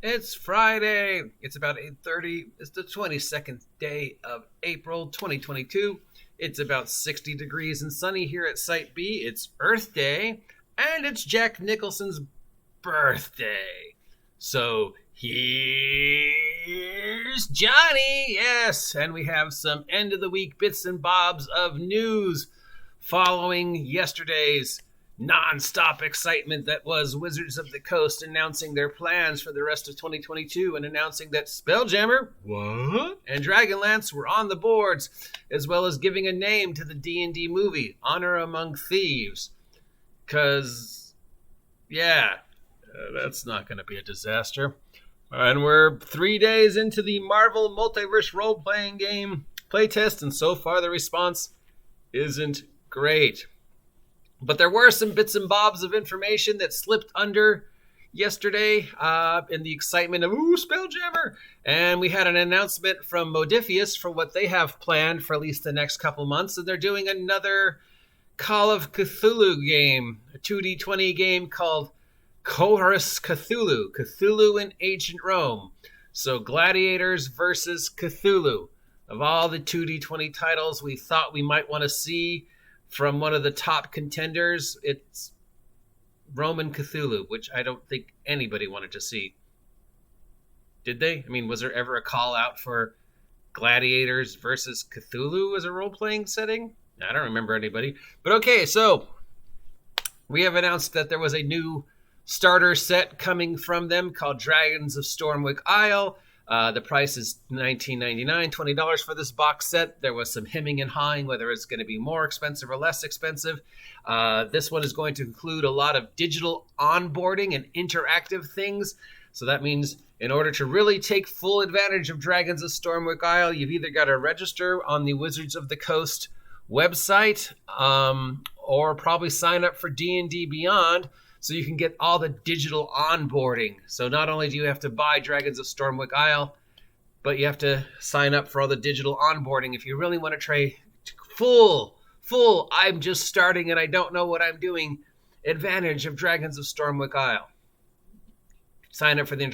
It's Friday. It's about 8:30. It's the 22nd day of April 2022. It's about 60 degrees and sunny here at Site B. It's Earth Day, and it's Jack Nicholson's birthday. So here's Johnny. Yes, and we have some end of the week bits and bobs of news following yesterday's non-stop excitement that was Wizards of the Coast announcing their plans for the rest of 2022 and announcing that Spelljammer and Dragonlance were on the boards, as well as giving a name to the D&D movie, Honor Among Thieves. Because, that's not going to be a disaster. And we're 3 days into the Marvel Multiverse role-playing game playtest, and so far the response isn't great. But there were some bits and bobs of information that slipped under yesterday in the excitement of, Spelljammer! And we had an announcement from Modifius for what they have planned for at least the next couple months. And they're doing another Call of Cthulhu game, a 2D20 game called Chorus Cthulhu, Cthulhu in Ancient Rome. So Gladiators versus Cthulhu. Of all the 2D20 titles we thought we might want to see from one of the top contenders, it's Roman Cthulhu, which I don't think anybody wanted to see. Did they? I mean, was there ever a call out for Gladiators versus Cthulhu as a role-playing setting? I don't remember anybody. But okay, so we have announced that there was a new starter set coming from them called Dragons of Stormwick Isle. The price is $19.99, $20 for this box set. There was some hemming and hawing whether it's going to be more expensive or less expensive. This one is going to include a lot of digital onboarding and interactive things. So that means in order to really take full advantage of Dragons of Stormwick Isle, you've either got to register on the Wizards of the Coast website or probably sign up for D&D Beyond, so you can get all the digital onboarding. So not only do you have to buy Dragons of Stormwick Isle, but you have to sign up for all the digital onboarding if you really want to try full, I'm just starting and I don't know what I'm doing, advantage of Dragons of Stormwick Isle. Sign up for the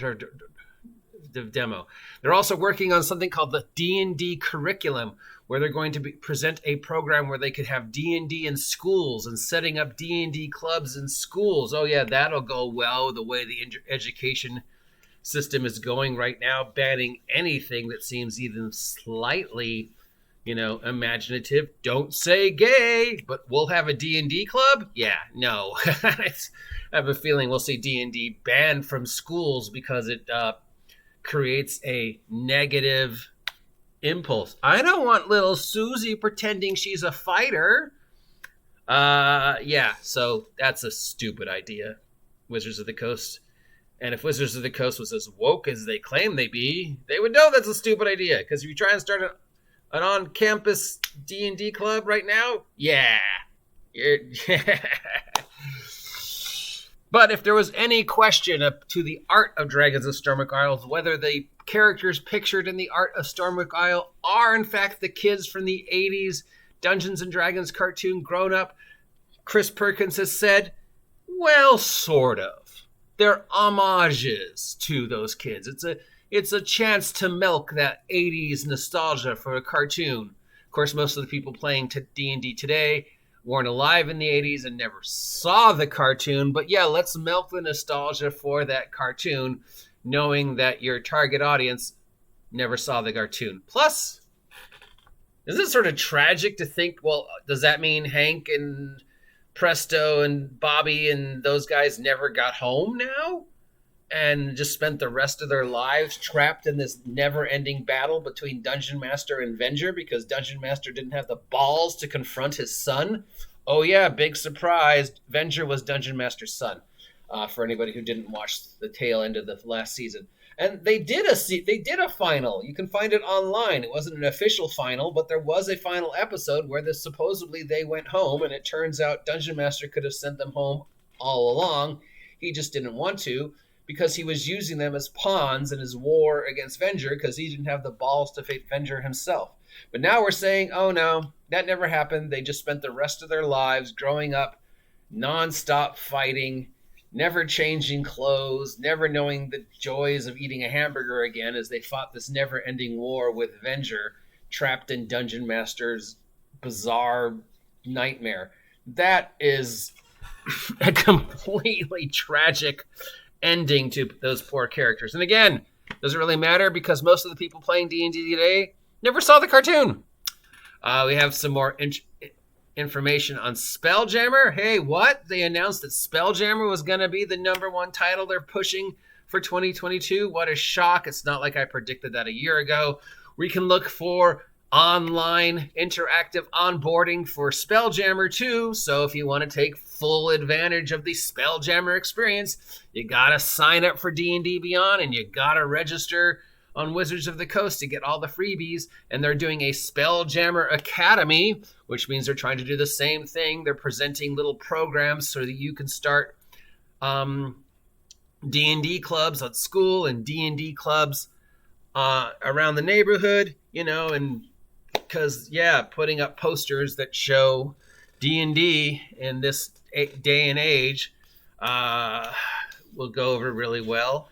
demo. They're also working on something called the Dnd Curriculum, where they're going to present a program where they could have D&D in schools and setting up D&D clubs in schools. Oh yeah, that'll go well the way the education system is going right now, banning anything that seems even slightly, imaginative. Don't say gay, but we'll have a D&D club? Yeah, no. I have a feeling we'll see D&D banned from schools because it creates a negative impulse. I don't want little Susie pretending she's a fighter. So that's a stupid idea, Wizards of the Coast. And if Wizards of the Coast was as woke as they claim they be, they would know that's a stupid idea. Because if you try and start an on-campus D&D club right now, But if there was any question to the art of Dragons of Stormwick Isle, whether the characters pictured in the art of Stormwick Isle are in fact the kids from the 80s Dungeons & Dragons cartoon grown up, Chris Perkins has said, well, sort of. They're homages to those kids. It's a chance to milk that 80s nostalgia for a cartoon. Of course, most of the people playing D&D today weren't alive in the 80s and never saw the cartoon. But yeah, let's milk the nostalgia for that cartoon, knowing that your target audience never saw the cartoon. Plus, isn't it sort of tragic to think, well, does that mean Hank and Presto and Bobby and those guys never got home now? And just spent the rest of their lives trapped in this never-ending battle between Dungeon Master and Venger because Dungeon Master didn't have the balls to confront his son? Oh yeah, big surprise. Venger was Dungeon Master's son, for anybody who didn't watch the tail end of the last season. And they did a final. You can find it online. It wasn't an official final, but there was a final episode where supposedly they went home, and it turns out Dungeon Master could have sent them home all along. He just didn't want to, because he was using them as pawns in his war against Venger because he didn't have the balls to fight Venger himself. But now we're saying, oh no, that never happened. They just spent the rest of their lives growing up, nonstop fighting, never changing clothes, never knowing the joys of eating a hamburger again as they fought this never-ending war with Venger, trapped in Dungeon Master's bizarre nightmare. That is a completely tragic ending to those poor characters. And again, doesn't really matter because most of the people playing D&D today never saw the cartoon. We have some more information on Spelljammer. Hey, what? They announced that Spelljammer was going to be the #1 title they're pushing for 2022. What a shock. It's not like I predicted that a year ago. We can look for online interactive onboarding for Spelljammer too. So if you want to take full advantage of the Spelljammer experience, you got to sign up for D&D Beyond and you got to register on Wizards of the Coast to get all the freebies. And they're doing a Spelljammer Academy, which means they're trying to do the same thing. They're presenting little programs so that you can start D&D clubs at school and D&D clubs around the neighborhood, and because, putting up posters that show D&D in this day and age will go over really well.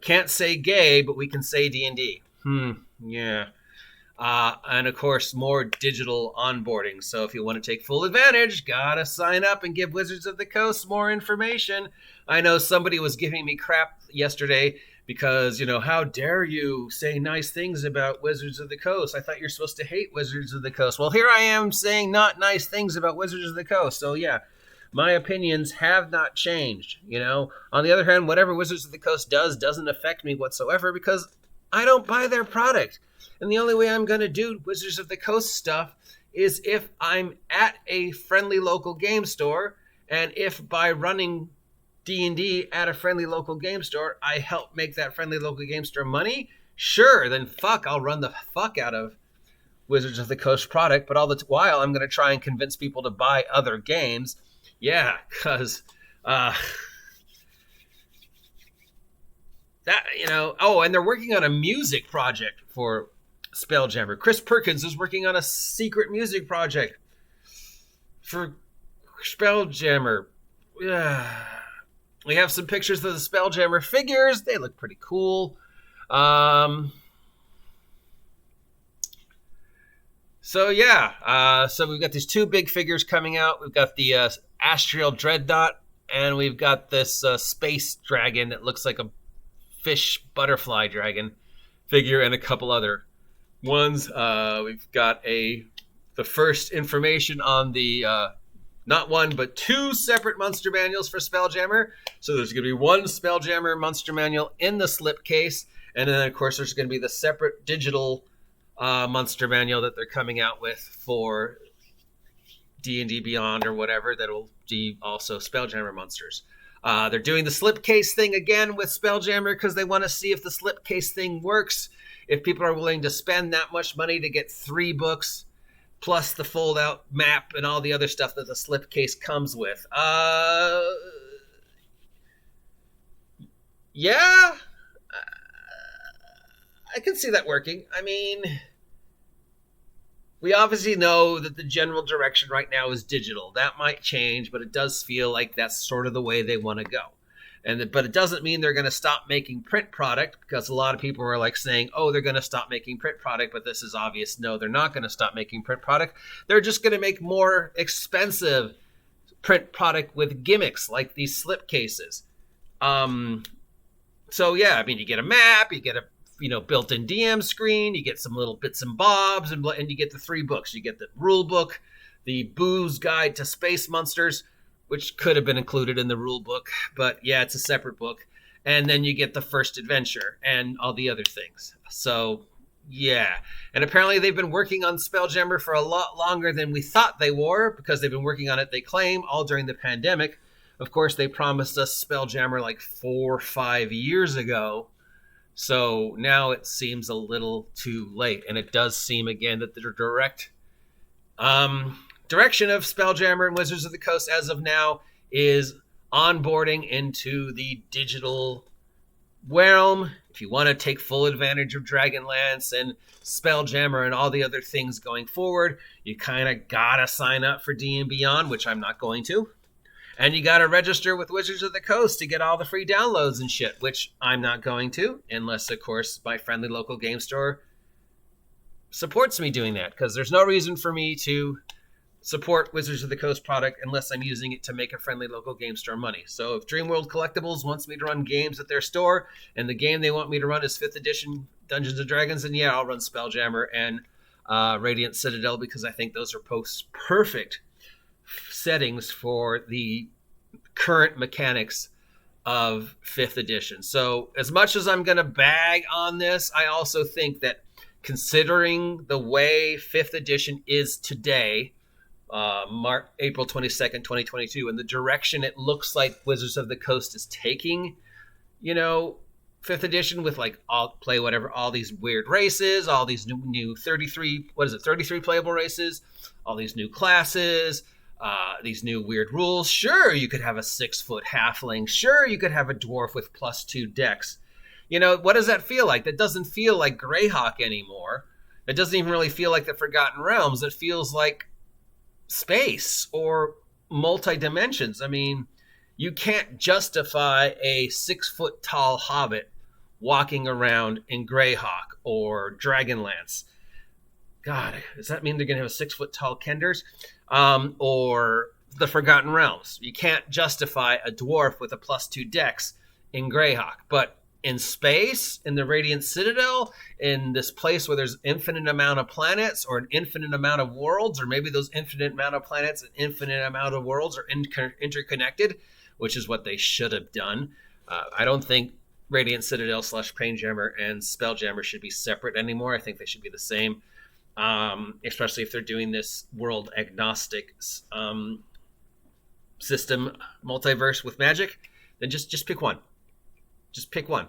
Can't say gay, but we can say D&D. Yeah. And of course, more digital onboarding. So if you want to take full advantage, gotta sign up and give Wizards of the Coast more information. I know somebody was giving me crap yesterday because, how dare you say nice things about Wizards of the Coast? I thought you're supposed to hate Wizards of the Coast. Well, here I am saying not nice things about Wizards of the Coast. So yeah, my opinions have not changed. On the other hand, whatever Wizards of the Coast does doesn't affect me whatsoever because I don't buy their product. And the only way I'm going to do Wizards of the Coast stuff is if I'm at a friendly local game store, and if by running D&D at a friendly local game store, I help make that friendly local game store money, sure, then I'll run the fuck out of Wizards of the Coast product. But all the while, I'm going to try and convince people to buy other games. Yeah, because and they're working on a music project for Spelljammer. Chris Perkins is working on a secret music project for Spelljammer. Yeah. We have some pictures of the Spelljammer figures. They look pretty cool. So we've got these two big figures coming out. We've got the Astral Dreadnought, and we've got this space dragon that looks like a fish butterfly dragon figure, and a couple other ones. We've got the first information on the not one but two separate monster manuals for Spelljammer. So there's going to be one Spelljammer monster manual in the slipcase, and then of course there's going to be the separate digital monster manual that they're coming out with for D&D Beyond or whatever that will be also Spelljammer monsters. They're doing the slipcase thing again with Spelljammer because they want to see if the slipcase thing works. If people are willing to spend that much money to get 3 books plus the fold-out map and all the other stuff that the slipcase comes with. Yeah, I can see that working. I mean, we obviously know that the general direction right now is digital. That might change, but it does feel like that's sort of the way they want to go. But it doesn't mean they're going to stop making print product, because a lot of people are like saying, oh, they're going to stop making print product, but this is obvious. No, they're not going to stop making print product. They're just going to make more expensive print product with gimmicks like these slipcases. So yeah, I mean, you get a map, you get a built-in DM screen, you get some little bits and bobs, and you get the 3 books. You get the rule book, the Boo's Guide to Space Monsters, which could have been included in the rule book, but yeah, it's a separate book. And then you get the first adventure and all the other things. So yeah, and apparently they've been working on Spelljammer for a lot longer than we thought they were, because they've been working on it, they claim, all during the pandemic. Of course, they promised us Spelljammer like 4 or 5 years ago. So now it seems a little too late. And it does seem, again, that the direct direction of Spelljammer and Wizards of the Coast as of now is onboarding into the digital realm. If you want to take full advantage of Dragonlance and Spelljammer and all the other things going forward, you kind of gotta sign up for D&D Beyond, which I'm not going to. And you got to register with Wizards of the Coast to get all the free downloads and shit, which I'm not going to, unless, of course, my friendly local game store supports me doing that, because there's no reason for me to support Wizards of the Coast product unless I'm using it to make a friendly local game store money. So if Dreamworld Collectibles wants me to run games at their store, and the game they want me to run is 5th edition Dungeons & Dragons, then yeah, I'll run Spelljammer and Radiant Citadel, because I think those are perfect settings for the current mechanics of 5th edition. So as much as I'm going to bag on this, I also think that considering the way 5th edition is today, April 22nd, 2022, and the direction it looks like Wizards of the Coast is taking, 5th edition with like all these weird races, all these new 33 playable races, all these new classes, these new weird rules. Sure, you could have a 6-foot halfling. Sure, you could have a dwarf with +2 dex. What does that feel like? That doesn't feel like Greyhawk anymore. It doesn't even really feel like the Forgotten Realms. It feels like space or multi-dimensions. I mean, you can't justify a 6-foot tall hobbit walking around in Greyhawk or Dragonlance. God, does that mean they're going to have a 6-foot tall Kenders? Or the Forgotten Realms. You can't justify a dwarf with a +2 dex in Greyhawk. But in space, in the Radiant Citadel, in this place where there's infinite amount of planets or an infinite amount of worlds, or maybe those infinite amount of planets and infinite amount of worlds are interconnected, which is what they should have done. I don't think Radiant Citadel / Painjammer and Spelljammer should be separate anymore. I think they should be the same, especially if they're doing this world agnostic system multiverse with magic. Then just pick one. Just pick one.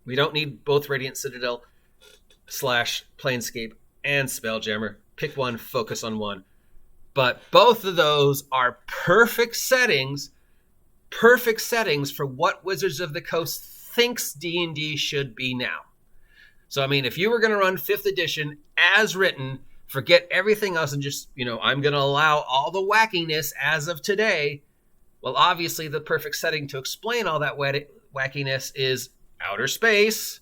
We don't need both Radiant Citadel / Planescape and Spelljammer. Pick one, focus on one. But both of those are perfect settings for what Wizards of the Coast thinks D&D should be now. So, I mean, if you were going to run 5th edition as written, forget everything else and just, I'm going to allow all the wackiness as of today. Well, obviously, the perfect setting to explain all that wackiness is outer space.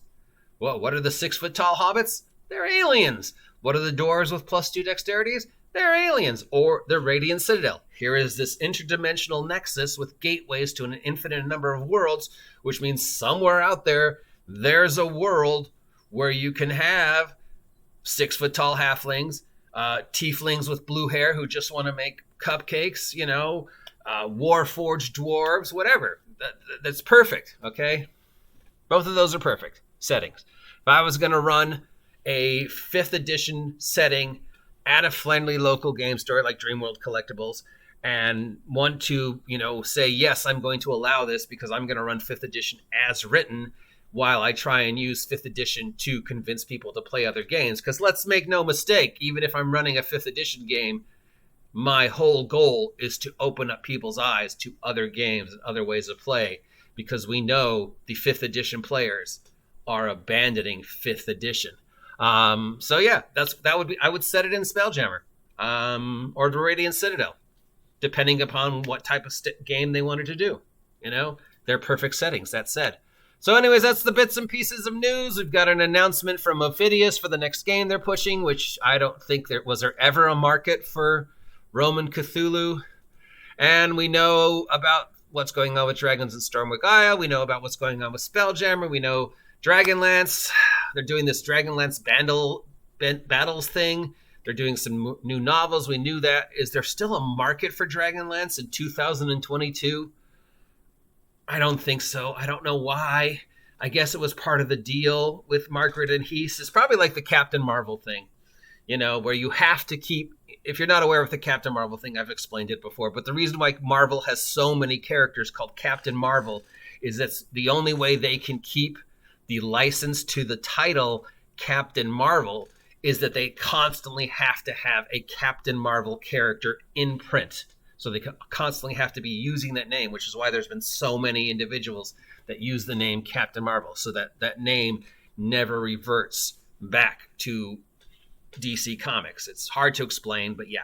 Well, what are the 6-foot tall hobbits? They're aliens. What are the dwarves with +2 dexterities? They're aliens. Or the Radiant Citadel. Here is this interdimensional nexus with gateways to an infinite number of worlds, which means somewhere out there, there's a world where you can have 6-foot tall halflings, tieflings with blue hair who just want to make cupcakes, Warforged dwarves, whatever. That's perfect, okay? Both of those are perfect settings. If I was going to run a 5th edition setting at a friendly local game store like Dreamworld Collectibles and want to, say, yes, I'm going to allow this because I'm going to run 5th edition as written while I try and use 5th edition to convince people to play other games. Because let's make no mistake, even if I'm running a 5th edition game, my whole goal is to open up people's eyes to other games and other ways of play, because we know the 5th edition players are abandoning 5th edition. So yeah, I would set it in Spelljammer, or the Radiant Citadel, depending upon what type of game they wanted to do. They're perfect settings, that said. So anyways, that's the bits and pieces of news. We've got an announcement from Ophidius for the next game they're pushing, which I don't think there ever a market for Roman Cthulhu. And we know about what's going on with Dragons in Stormwick Isle. We know about what's going on with Spelljammer. We know Dragonlance. They're doing this Dragonlance battles thing. They're doing some new novels. We knew that. Is there still a market for Dragonlance in 2022? I don't think so. I don't know why. I guess it was part of the deal with Margaret and Heath. It's probably like the Captain Marvel thing, where you have to keep... If you're not aware of the Captain Marvel thing, I've explained it before. But the reason why Marvel has so many characters called Captain Marvel is that's the only way they can keep the license to the title Captain Marvel is that they constantly have to have a Captain Marvel character in print. So they constantly have to be using that name, which is why there's been so many individuals that use the name Captain Marvel, so that that name never reverts back to DC Comics. It's hard to explain, but yeah.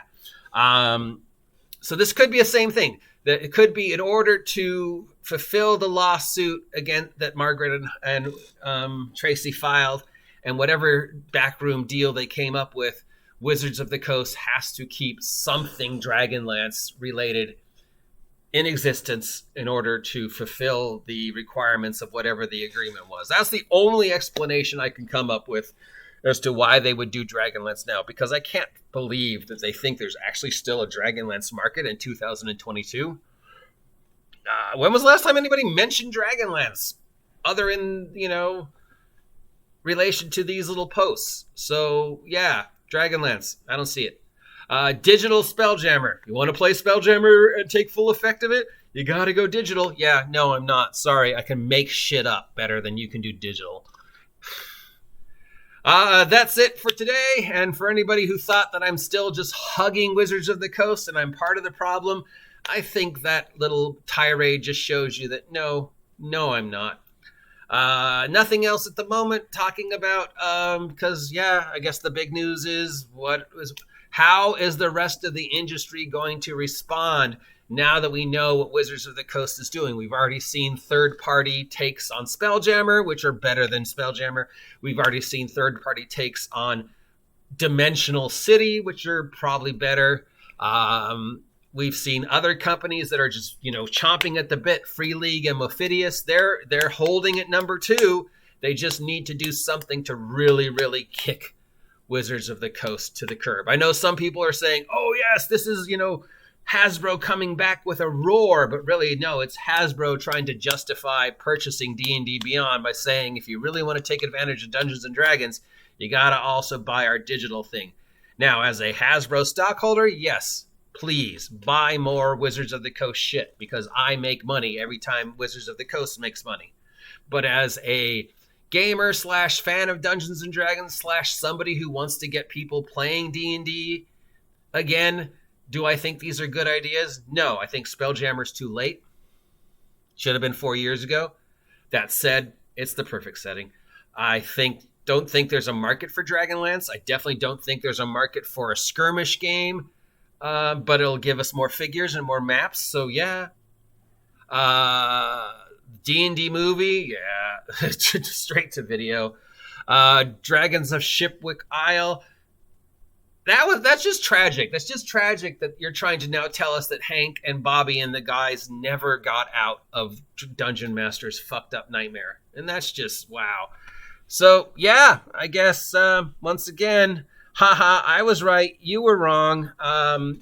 So this could be the same thing. That it could be in order to fulfill the lawsuit again that Margaret and Tracy filed, and whatever backroom deal they came up with, Wizards of the Coast has to keep something Dragonlance related in existence in order to fulfill the requirements of whatever the agreement was. That's the only explanation I can come up with as to why they would do Dragonlance now, because I can't believe that they think there's actually still a Dragonlance market in 2022. When was the last time anybody mentioned Dragonlance other in, relation to these little posts? So yeah, Dragonlance, I don't see it. Digital Spelljammer. You want to play Spelljammer and take full effect of it? You got to go digital. Yeah, no, I'm not. Sorry, I can make shit up better than you can do digital. That's it for today. And for anybody who thought that I'm still just hugging Wizards of the Coast and I'm part of the problem, I think that little tirade just shows you that no, I'm not. Nothing else at the moment talking about, because I guess the big news is how is the rest of the industry going to respond now that we know what Wizards of the Coast is doing? We've already seen third-party takes on Spelljammer, which are better than Spelljammer. We've already seen third-party takes on Dimensional City, which are probably better. We've seen other companies that are just, chomping at the bit. Free League and Mophidius, they're holding at number 2. They just need to do something to really, really kick Wizards of the Coast to the curb. I know some people are saying, oh yes, this is, Hasbro coming back with a roar, but really, no, it's Hasbro trying to justify purchasing D&D Beyond by saying, if you really want to take advantage of Dungeons & Dragons, you got to also buy our digital thing. Now, as a Hasbro stockholder, yes, please buy more Wizards of the Coast shit, because I make money every time Wizards of the Coast makes money. But as a gamer / fan of Dungeons & Dragons / somebody who wants to get people playing D&D again, do I think these are good ideas? No, I think Spelljammer's too late. Should have been 4 years ago. That said, it's the perfect setting. I don't think there's a market for Dragonlance. I definitely don't think there's a market for a skirmish game, but it'll give us more figures and more maps. So yeah. D&D movie, yeah, straight to video. Dragons of Shipwick Isle. That's just tragic. That's just tragic that you're trying to now tell us that Hank and Bobby and the guys never got out of Dungeon Master's fucked up nightmare. And that's just, wow. So, yeah, I guess, once again, haha, I was right. You were wrong.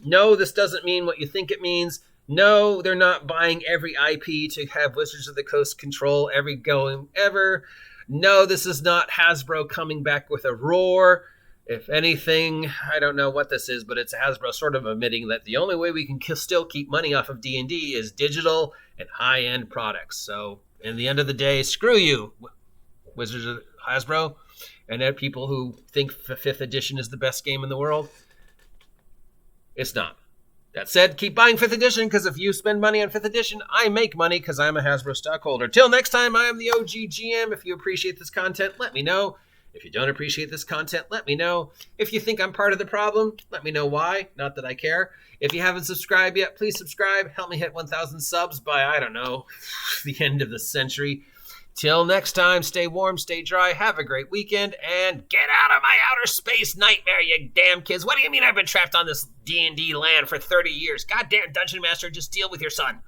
No, this doesn't mean what you think it means. No, they're not buying every IP to have Wizards of the Coast control every game ever. No, this is not Hasbro coming back with a roar. If anything, I don't know what this is, but it's Hasbro sort of admitting that the only way we can still keep money off of D&D is digital and high-end products. So, in the end of the day, screw you, Wizards of Hasbro, and there are people who think 5th edition is the best game in the world. It's not. That said, keep buying 5th edition, because if you spend money on 5th edition, I make money because I'm a Hasbro stockholder. Till next time, I am the OG GM. If you appreciate this content, let me know. If you don't appreciate this content, let me know. If you think I'm part of the problem, let me know why. Not that I care. If you haven't subscribed yet, please subscribe. Help me hit 1,000 subs by, I don't know, the end of the century. Till next time, stay warm, stay dry, have a great weekend, and get out of my outer space nightmare, you damn kids. What do you mean I've been trapped on this D&D land for 30 years? Goddamn Dungeon Master, just deal with your son.